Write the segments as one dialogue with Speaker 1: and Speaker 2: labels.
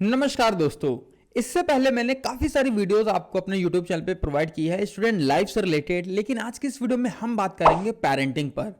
Speaker 1: नमस्कार दोस्तों। इससे पहले मैंने काफ़ी सारी वीडियोस आपको अपने YouTube चैनल पे प्रोवाइड की है स्टूडेंट लाइफ से रिलेटेड, लेकिन आज की इस वीडियो में हम बात करेंगे पेरेंटिंग पर।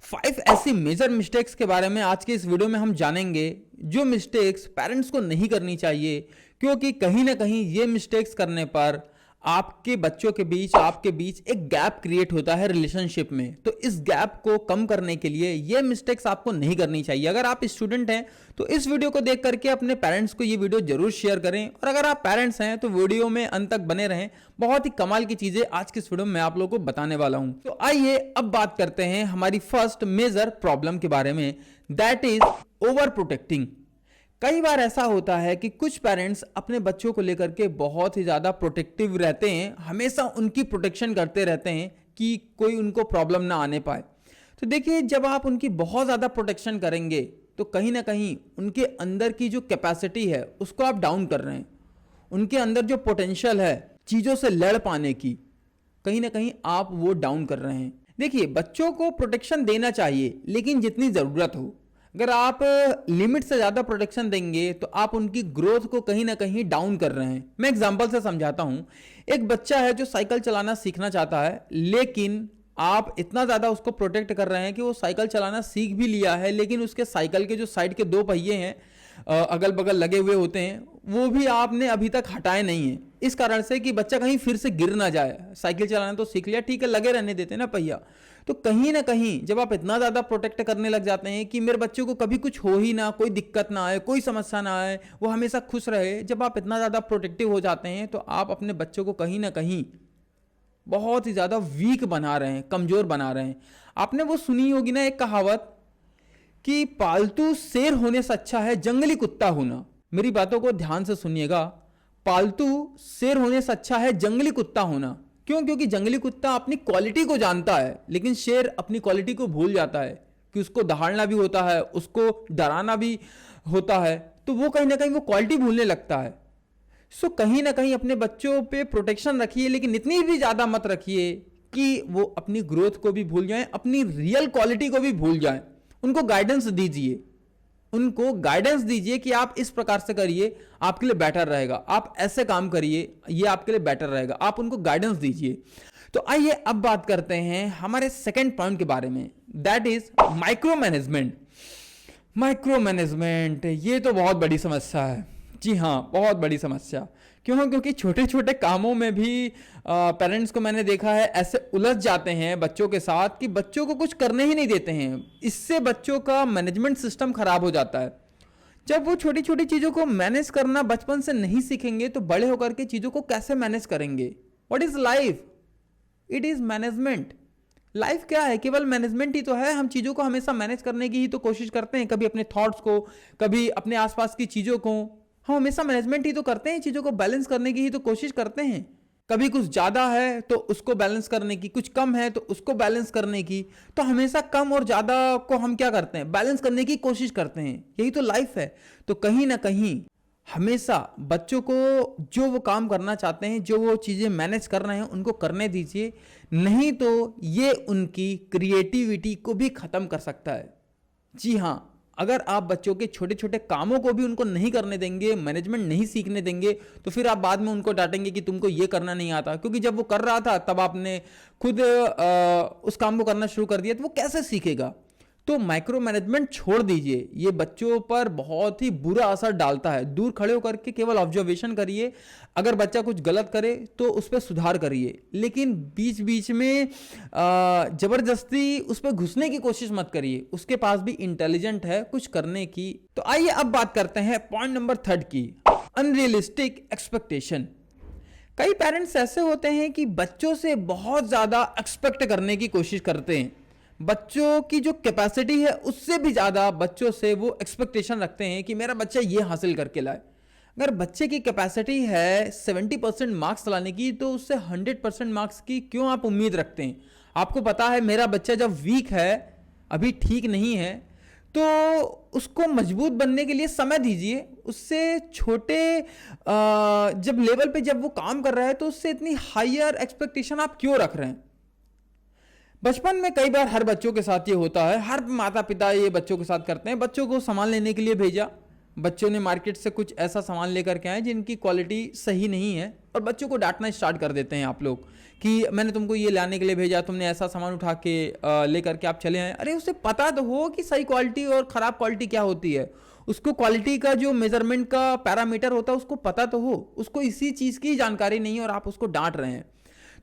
Speaker 1: 5 ऐसी मेजर मिस्टेक्स के बारे में आज के इस वीडियो में हम जानेंगे जो मिस्टेक्स पेरेंट्स को नहीं करनी चाहिए, क्योंकि कहीं ना कहीं ये मिस्टेक्स करने पर आपके बच्चों के बीच आपके बीच एक गैप क्रिएट होता है रिलेशनशिप में। तो इस गैप को कम करने के लिए ये मिस्टेक्स आपको नहीं करनी चाहिए। अगर आप स्टूडेंट हैं तो इस वीडियो को देख करके अपने पेरेंट्स को ये वीडियो जरूर शेयर करें, और अगर आप पेरेंट्स हैं तो वीडियो में अंत तक बने रहें। बहुत ही कमाल की चीजें आज की इस वीडियो में आप लोगों को बताने वाला हूं। तो आइए अब बात करते हैं हमारी फर्स्ट मेजर प्रॉब्लम के बारे में, दैट इज ओवर प्रोटेक्टिंग। कई बार ऐसा होता है कि कुछ पेरेंट्स अपने बच्चों को लेकर के बहुत ही ज़्यादा प्रोटेक्टिव रहते हैं, हमेशा उनकी प्रोटेक्शन करते रहते हैं कि कोई उनको प्रॉब्लम ना आने पाए। तो देखिए, जब आप उनकी बहुत ज़्यादा प्रोटेक्शन करेंगे तो कहीं ना कहीं उनके अंदर की जो कैपेसिटी है उसको आप डाउन कर रहे हैं। उनके अंदर जो पोटेंशियल है चीज़ों से लड़ पाने की, कहीं ना कहीं आप वो डाउन कर रहे हैं। देखिए, बच्चों को प्रोटेक्शन देना चाहिए, लेकिन जितनी ज़रूरत हो। अगर आप लिमिट से ज़्यादा प्रोटेक्शन देंगे तो आप उनकी ग्रोथ को कहीं ना कहीं डाउन कर रहे हैं। मैं एग्जांपल से समझाता हूं। एक बच्चा है जो साइकिल चलाना सीखना चाहता है, लेकिन आप इतना ज़्यादा उसको प्रोटेक्ट कर रहे हैं कि वो साइकिल चलाना सीख भी लिया है, लेकिन उसके साइकिल के जो साइड के 2 पहिए हैं अगल बगल लगे हुए होते हैं, वो भी आपने अभी तक हटाए नहीं है, इस कारण से कि बच्चा कहीं फिर से गिर ना जाए। साइकिल चलाना तो सीख लिया, ठीक है, लगे रहने देते हैं ना पहिया। तो कहीं ना कहीं जब आप इतना ज़्यादा प्रोटेक्ट करने लग जाते हैं कि मेरे बच्चे को कभी कुछ हो ही ना, कोई दिक्कत ना आए, कोई समस्या ना आए, वो हमेशा खुश रहे, जब आप इतना ज़्यादा प्रोटेक्टिव हो जाते हैं तो आप अपने बच्चों को कहीं ना कहीं बहुत ही ज़्यादा वीक बना रहे हैं, कमज़ोर बना रहे हैं। आपने वो सुनी होगी ना एक कहावत कि पालतू शेर होने से अच्छा है जंगली कुत्ता होना। मेरी बातों को ध्यान से सुनिएगा। पालतू शेर होने से अच्छा है जंगली कुत्ता होना। क्यों? क्योंकि जंगली कुत्ता अपनी क्वालिटी को जानता है, लेकिन शेर अपनी क्वालिटी को भूल जाता है कि उसको दहाड़ना भी होता है, उसको डराना भी होता है। तो वो कहीं ना कहीं वो क्वालिटी भूलने लगता है। सो कहीं ना कहीं अपने बच्चों पे प्रोटेक्शन रखिए, लेकिन इतनी भी ज़्यादा मत रखिए कि वो अपनी ग्रोथ को भी भूल जाएं, अपनी रियल क्वालिटी को भी भूल जाएं। उनको गाइडेंस दीजिए, उनको गाइडेंस दीजिए कि आप इस प्रकार से करिए, आपके लिए बेटर रहेगा, आप ऐसे काम करिए, ये आपके लिए बेटर रहेगा। आप उनको गाइडेंस दीजिए। तो आइए अब बात करते हैं हमारे सेकंड पॉइंट के बारे में, that is micro management. Micro management ये तो बहुत बड़ी समस्या है। जी हाँ, बहुत बड़ी समस्या। क्यों? क्योंकि छोटे छोटे कामों में भी पेरेंट्स को मैंने देखा है ऐसे उलझ जाते हैं बच्चों के साथ कि बच्चों को कुछ करने ही नहीं देते हैं। इससे बच्चों का मैनेजमेंट सिस्टम खराब हो जाता है। जब वो छोटी छोटी चीज़ों को मैनेज करना बचपन से नहीं सीखेंगे तो बड़े होकर के चीज़ों को कैसे मैनेज करेंगे? What is life? It is management. Life क्या है? केवल मैनेजमेंट ही तो है। हम चीज़ों को हमेशा मैनेज करने की ही तो कोशिश करते हैं, कभी अपने थॉट्स को, कभी अपने आसपास की चीज़ों को। हम हमेशा मैनेजमेंट ही तो करते हैं, चीज़ों को बैलेंस करने की ही तो कोशिश करते हैं। कभी कुछ ज़्यादा है तो उसको बैलेंस करने की, कुछ कम है तो उसको बैलेंस करने की। तो हमेशा कम और ज़्यादा को हम क्या करते हैं? बैलेंस करने की कोशिश करते हैं। यही तो लाइफ है। तो कहीं ना कहीं हमेशा बच्चों को जो वो काम करना चाहते हैं, जो वो चीज़ें मैनेज कर रहे हैं, उनको करने दीजिए। नहीं तो ये उनकी क्रिएटिविटी को भी ख़त्म कर सकता है। जी हाँ, अगर आप बच्चों के छोटे छोटे कामों को भी उनको नहीं करने देंगे, मैनेजमेंट नहीं सीखने देंगे, तो फिर आप बाद में उनको डांटेंगे कि तुमको ये करना नहीं आता। क्योंकि जब वो कर रहा था तब आपने खुद उस काम को करना शुरू कर दिया, तो वो कैसे सीखेगा? तो माइक्रो मैनेजमेंट छोड़ दीजिए, ये बच्चों पर बहुत ही बुरा असर डालता है। दूर खड़े होकर के केवल ऑब्जर्वेशन करिए। अगर बच्चा कुछ गलत करे तो उस पर सुधार करिए, लेकिन बीच बीच में जबरदस्ती उस पर घुसने की कोशिश मत करिए। उसके पास भी इंटेलिजेंट है कुछ करने की। तो आइए अब बात करते हैं पॉइंट नंबर 3 की, अनरियलिस्टिक एक्सपेक्टेशन। कई पेरेंट्स ऐसे होते हैं कि बच्चों से बहुत ज़्यादा एक्सपेक्ट करने की कोशिश करते हैं। बच्चों की जो कैपेसिटी है उससे भी ज़्यादा बच्चों से वो एक्सपेक्टेशन रखते हैं कि मेरा बच्चा ये हासिल करके लाए। अगर बच्चे की कैपेसिटी है 70% मार्क्स लाने की, तो उससे 100% मार्क्स की क्यों आप उम्मीद रखते हैं? आपको पता है मेरा बच्चा जब वीक है, अभी ठीक नहीं है, तो उसको मजबूत बनने के लिए समय दीजिए। उससे छोटे जब लेवल पे जब वो काम कर रहा है तो उससे इतनी हायर एक्सपेक्टेशन आप क्यों रख रहे हैं? बचपन में कई बार हर बच्चों के साथ ये होता है, हर माता पिता ये बच्चों के साथ करते हैं। बच्चों को सामान लेने के लिए भेजा, बच्चों ने मार्केट से कुछ ऐसा सामान लेकर के आए जिनकी क्वालिटी सही नहीं है और बच्चों को डांटना स्टार्ट कर देते हैं आप लोग कि मैंने तुमको ये लाने के लिए भेजा, तुमने ऐसा सामान उठा के लेकर के आप चले आए। अरे उसे पता तो हो कि सही क्वालिटी और ख़राब क्वालिटी क्या होती है, उसको क्वालिटी का जो मेजरमेंट का पैरामीटर होता है उसको पता तो हो, उसको इसी चीज़ की जानकारी नहीं है और आप उसको डांट रहे हैं।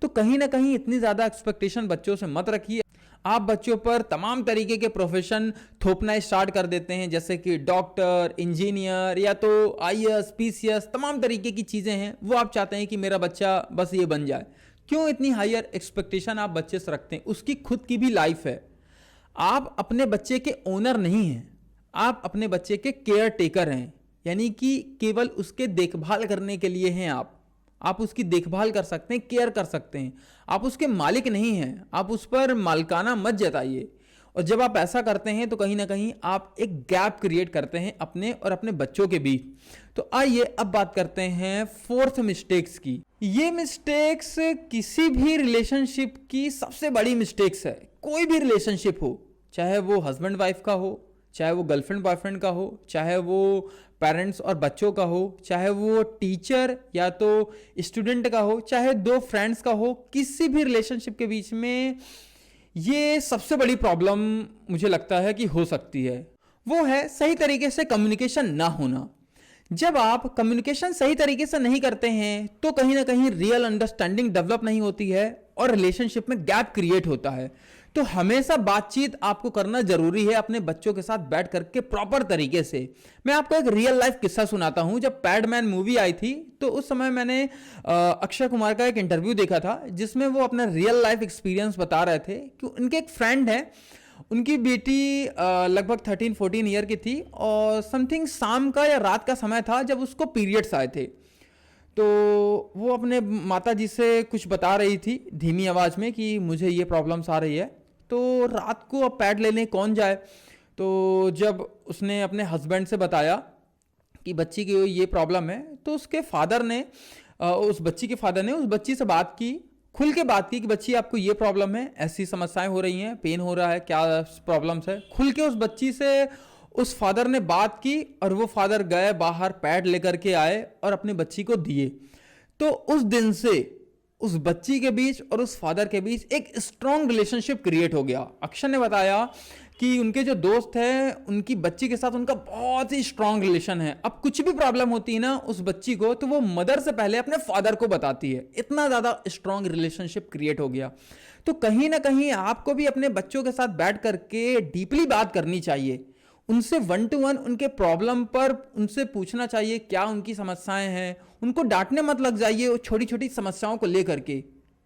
Speaker 1: तो कहीं ना कहीं इतनी ज़्यादा एक्सपेक्टेशन बच्चों से मत रखिए। आप बच्चों पर तमाम तरीके के प्रोफेशन थोपना स्टार्ट कर देते हैं, जैसे कि डॉक्टर, इंजीनियर या तो आईएएस, पीसीएस, तमाम तरीके की चीज़ें हैं वो आप चाहते हैं कि मेरा बच्चा बस ये बन जाए। क्यों इतनी हायर एक्सपेक्टेशन आप बच्चे से रखते हैं? उसकी खुद की भी लाइफ है। आप अपने बच्चे के ओनर नहीं हैं, आप अपने बच्चे के केयर टेकर हैं, यानी कि केवल उसके देखभाल करने के लिए हैं। आप उसकी देखभाल कर सकते हैं, केयर कर सकते हैं, आप उसके मालिक नहीं हैं। आप उस पर मालिकाना मत जताइए। और जब आप ऐसा करते हैं तो कहीं ना कहीं आप एक गैप क्रिएट करते हैं अपने और अपने बच्चों के बीच। तो आइए अब बात करते हैं फोर्थ मिस्टेक्स की। ये मिस्टेक्स किसी भी रिलेशनशिप की सबसे बड़ी मिस्टेक्स है। कोई भी रिलेशनशिप हो, चाहे वो हस्बैंड वाइफ का हो, चाहे वो गर्लफ्रेंड बॉयफ्रेंड का हो, चाहे वो पेरेंट्स और बच्चों का हो, चाहे वो टीचर या तो स्टूडेंट का हो, चाहे दो फ्रेंड्स का हो, किसी भी रिलेशनशिप के बीच में ये सबसे बड़ी प्रॉब्लम मुझे लगता है कि हो सकती है, वो है सही तरीके से कम्युनिकेशन ना होना। जब आप कम्युनिकेशन सही तरीके से नहीं करते हैं तो कहीं ना कहीं रियल अंडरस्टैंडिंग डेवलप नहीं होती है और रिलेशनशिप में गैप क्रिएट होता है। तो हमेशा बातचीत आपको करना जरूरी है अपने बच्चों के साथ बैठ करके प्रॉपर तरीके से। मैं आपको एक रियल लाइफ किस्सा सुनाता हूं। जब पैडमैन मूवी आई थी तो उस समय मैंने अक्षय कुमार का एक इंटरव्यू देखा था जिसमें वो अपना रियल लाइफ एक्सपीरियंस बता रहे थे कि उनके एक फ्रेंड है, उनकी बेटी लगभग 13-14 ईयर की थी और समथिंग शाम का या रात का समय था जब उसको पीरियड्स आए थे। तो वो अपने माता जी से कुछ बता रही थी धीमी आवाज़ में कि मुझे ये प्रॉब्लम्स आ रही है। तो रात को अब पैड लेने कौन जाए? तो जब उसने अपने हस्बैंड से बताया कि बच्ची की ये प्रॉब्लम है तो उसके फादर ने उस बच्ची के फादर ने उस बच्ची से बात की, खुल के बात की कि बच्ची आपको ये प्रॉब्लम है, ऐसी समस्याएं हो रही हैं, पेन हो रहा है, क्या प्रॉब्लम्स है। खुल के उस बच्ची से उस फादर ने बात की और वो फादर गए बाहर पैड लेकर के आए और अपनी बच्ची को दिए। तो उस दिन से उस बच्ची के बीच और उस फादर के बीच एक स्ट्रॉन्ग रिलेशनशिप क्रिएट हो गया। अक्षय ने बताया कि उनके जो दोस्त हैं उनकी बच्ची के साथ उनका बहुत ही स्ट्रॉन्ग रिलेशन है। अब कुछ भी प्रॉब्लम होती है ना उस बच्ची को तो वो मदर से पहले अपने फादर को बताती है। इतना ज़्यादा स्ट्रॉन्ग रिलेशनशिप क्रिएट हो गया। तो कहीं ना कहीं आपको भी अपने बच्चों के साथ बैठ करके डीपली बात करनी चाहिए, उनसे 1-to-1 उनके प्रॉब्लम पर उनसे पूछना चाहिए क्या उनकी समस्याएं हैं। उनको डांटने मत लग जाइए छोटी छोटी समस्याओं को लेकर के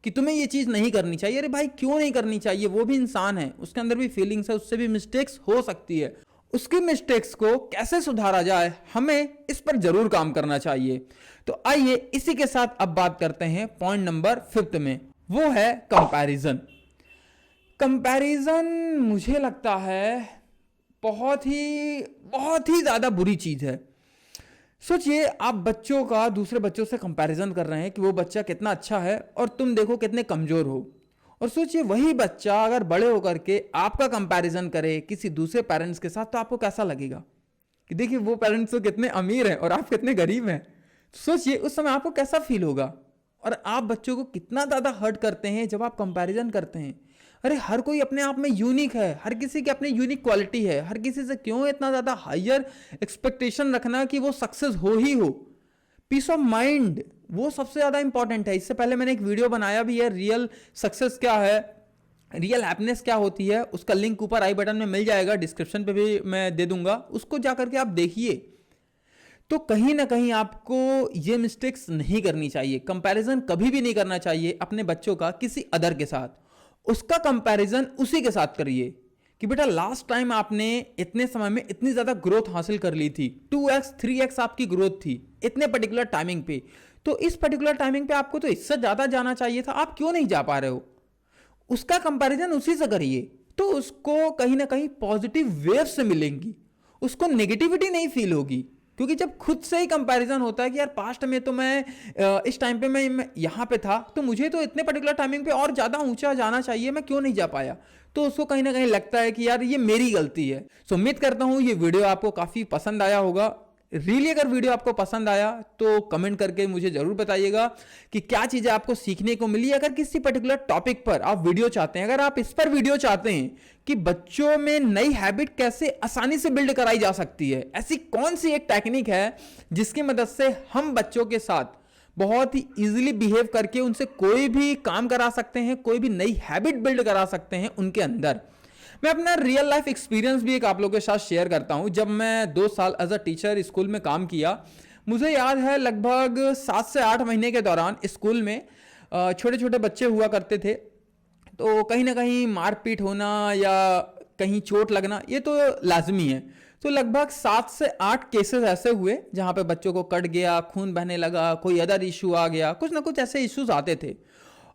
Speaker 1: कि तुम्हें ये चीज़ नहीं करनी चाहिए। अरे भाई क्यों नहीं करनी चाहिए? वो भी इंसान है, उसके अंदर भी फीलिंग्स है, उससे भी मिस्टेक्स हो सकती है। उसकी मिस्टेक्स को कैसे सुधारा जाए हमें इस पर जरूर काम करना चाहिए। तो आइए इसी के साथ अब बात करते हैं पॉइंट नंबर 5 में, वो है कंपैरिजन। कंपैरिजन मुझे लगता है बहुत ही ज़्यादा बुरी चीज़ है। सोचिए आप बच्चों का दूसरे बच्चों से कंपैरिजन कर रहे हैं कि वो बच्चा कितना अच्छा है और तुम देखो कितने कमज़ोर हो। और सोचिए वही बच्चा अगर बड़े होकर के आपका कंपैरिजन करे किसी दूसरे पेरेंट्स के साथ तो आपको कैसा लगेगा कि देखिए वो पेरेंट्स तो कितने अमीर हैं और आप कितने गरीब हैं। सोचिए उस समय आपको कैसा फील होगा। और आप बच्चों को कितना ज़्यादा हर्ट करते हैं जब आप कंपैरिजन करते हैं। अरे हर कोई अपने आप में यूनिक है, हर किसी की अपनी यूनिक क्वालिटी है। हर किसी से क्यों इतना ज़्यादा हायर एक्सपेक्टेशन रखना कि वो सक्सेस हो ही हो। पीस ऑफ माइंड वो सबसे ज़्यादा इंपॉर्टेंट है। इससे पहले मैंने एक वीडियो बनाया भी है, रियल सक्सेस क्या है, रियल हैप्पीनेस क्या होती है। उसका लिंक ऊपर आई बटन में मिल जाएगा, डिस्क्रिप्शन पे भी मैं दे दूंगा, उसको जा करके आप देखिए। तो कहीं ना कहीं आपको ये मिस्टेक्स नहीं करनी चाहिए। कंपैरिजन कभी भी नहीं करना चाहिए अपने बच्चों का किसी अदर के साथ। उसका कंपैरिजन उसी के साथ करिए कि बेटा लास्ट टाइम आपने इतने समय में इतनी ज़्यादा ग्रोथ हासिल कर ली थी, 2x 3x आपकी ग्रोथ थी इतने पर्टिकुलर टाइमिंग पे, तो इस पर्टिकुलर टाइमिंग पे आपको तो इससे ज़्यादा जाना चाहिए था, आप क्यों नहीं जा पा रहे हो। उसका कंपैरिजन उसी से करिए तो उसको कहीं ना कहीं पॉजिटिव वेव्स से मिलेंगी, उसको नेगेटिविटी नहीं फील होगी। क्योंकि जब खुद से ही कंपैरिजन होता है कि यार पास्ट में तो मैं इस टाइम पे मैं यहाँ पे था तो मुझे तो इतने पर्टिकुलर टाइमिंग पे और ज़्यादा ऊंचा जाना चाहिए, मैं क्यों नहीं जा पाया, तो उसको कहीं ना कहीं लगता है कि यार ये मेरी गलती है। सो उम्मीद करता हूँ ये वीडियो आपको काफ़ी पसंद आया होगा। रियली अगर वीडियो आपको पसंद आया तो कमेंट करके मुझे जरूर बताइएगा कि क्या चीजें आपको सीखने को मिली। अगर किसी पर्टिकुलर टॉपिक पर आप वीडियो चाहते हैं, अगर आप इस पर वीडियो चाहते हैं कि बच्चों में नई हैबिट कैसे आसानी से बिल्ड कराई जा सकती है, ऐसी कौन सी एक टेक्निक है जिसकी मदद से हम बच्चों के साथ बहुत ही इजीली बिहेव करके उनसे कोई भी काम करा सकते हैं, कोई भी नई हैबिट बिल्ड करा सकते हैं उनके अंदर। मैं अपना रियल लाइफ एक्सपीरियंस भी एक आप लोगों के साथ शेयर करता हूं। जब मैं 2 साल एज अ टीचर स्कूल में काम किया, मुझे याद है लगभग 7 से 8 महीने के दौरान स्कूल में छोटे छोटे बच्चे हुआ करते थे, तो कहीं ना कहीं मारपीट होना या कहीं चोट लगना ये तो लाजमी है। तो लगभग 7 से 8 केसेस ऐसे हुए जहां पे बच्चों को कट गया, खून बहने लगा, कोई अदर इशू आ गया, कुछ ना कुछ ऐसे इश्यूज आते थे।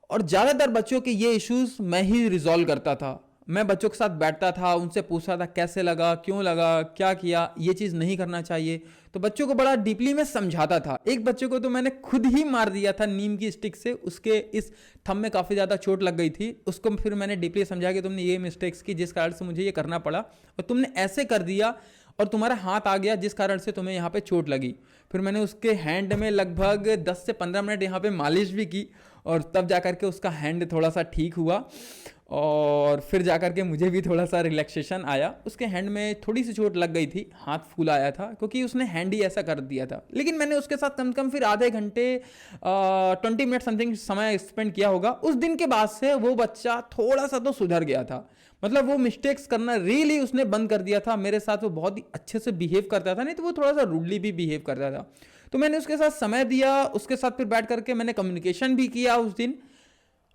Speaker 1: और ज़्यादातर बच्चों के ये इश्यूज मैं ही रिजॉल्व करता था। मैं बच्चों के साथ बैठता था, उनसे पूछता था कैसे लगा, क्यों लगा, क्या किया, ये चीज़ नहीं करना चाहिए। तो बच्चों को बड़ा डीपली मैं समझाता था। एक बच्चे को तो मैंने खुद ही मार दिया था नीम की स्टिक से, उसके इस थंब में काफ़ी ज़्यादा चोट लग गई थी। उसको फिर मैंने डीपली समझाया कि तुमने ये मिस्टेक्स की जिस कारण से मुझे ये करना पड़ा, और तुमने ऐसे कर दिया और तुम्हारा हाथ आ गया जिस कारण से तुम्हें यहाँ पे चोट लगी। फिर मैंने उसके हैंड में लगभग 10 से 15 मिनट यहाँ पे मालिश भी की, और तब जाकर के उसका हैंड थोड़ा सा ठीक हुआ, और फिर जाकर के मुझे भी थोड़ा सा रिलैक्सेशन आया। उसके हैंड में थोड़ी सी चोट लग गई थी, हाथ फूल आया था क्योंकि उसने हैंड ही ऐसा कर दिया था। लेकिन मैंने उसके साथ कम से कम फिर आधे घंटे 20 मिनट समथिंग समय स्पेंड किया होगा। उस दिन के बाद से वो बच्चा थोड़ा सा तो सुधर गया था, मतलब वो मिस्टेक्स करना रियली उसने बंद कर दिया था। मेरे साथ वो बहुत ही अच्छे से बिहेव करता था, नहीं तो वो थोड़ा सा रूडली भी बिहेव करता था। तो मैंने उसके साथ समय दिया, उसके साथ फिर बैठ करके मैंने कम्युनिकेशन भी किया उस दिन।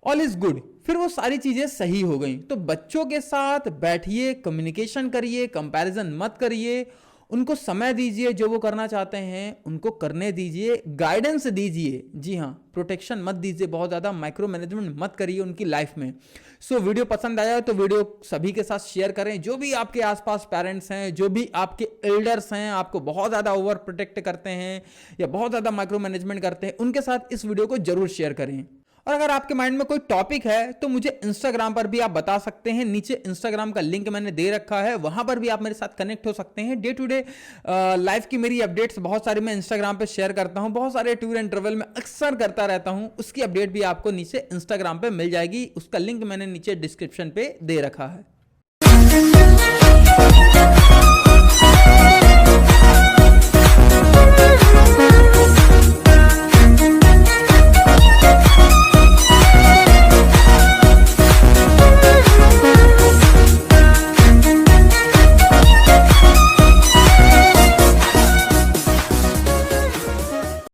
Speaker 1: ऑल इज गुड, फिर वो सारी चीजें सही हो गई। तो बच्चों के साथ बैठिए, कम्युनिकेशन करिए, कंपैरिजन मत करिए, उनको समय दीजिए, जो वो करना चाहते हैं उनको करने दीजिए, गाइडेंस दीजिए। जी हाँ, प्रोटेक्शन मत दीजिए, बहुत ज़्यादा माइक्रो मैनेजमेंट मत करिए उनकी लाइफ में। सो वीडियो पसंद आया तो वीडियो सभी के साथ शेयर करें। जो भी आपके आसपास पेरेंट्स हैं, जो भी आपके एल्डर्स हैं, आपको बहुत ज़्यादा ओवर प्रोटेक्ट करते हैं या बहुत ज़्यादा माइक्रो मैनेजमेंट करते हैं, उनके साथ इस वीडियो को जरूर शेयर करें। और अगर आपके माइंड में कोई टॉपिक है तो मुझे इंस्टाग्राम पर भी आप बता सकते हैं। नीचे इंस्टाग्राम का लिंक मैंने दे रखा है, वहां पर भी आप मेरे साथ कनेक्ट हो सकते हैं। डे टू डे लाइफ की मेरी अपडेट्स बहुत सारी मैं इंस्टाग्राम पे शेयर करता हूं, बहुत सारे टूर एंड ट्रेवल में अक्सर करता रहता हूं। उसकी अपडेट भी आपको नीचे इंस्टाग्राम पे मिल जाएगी, उसका लिंक मैंने नीचे डिस्क्रिप्शन पे दे रखा है।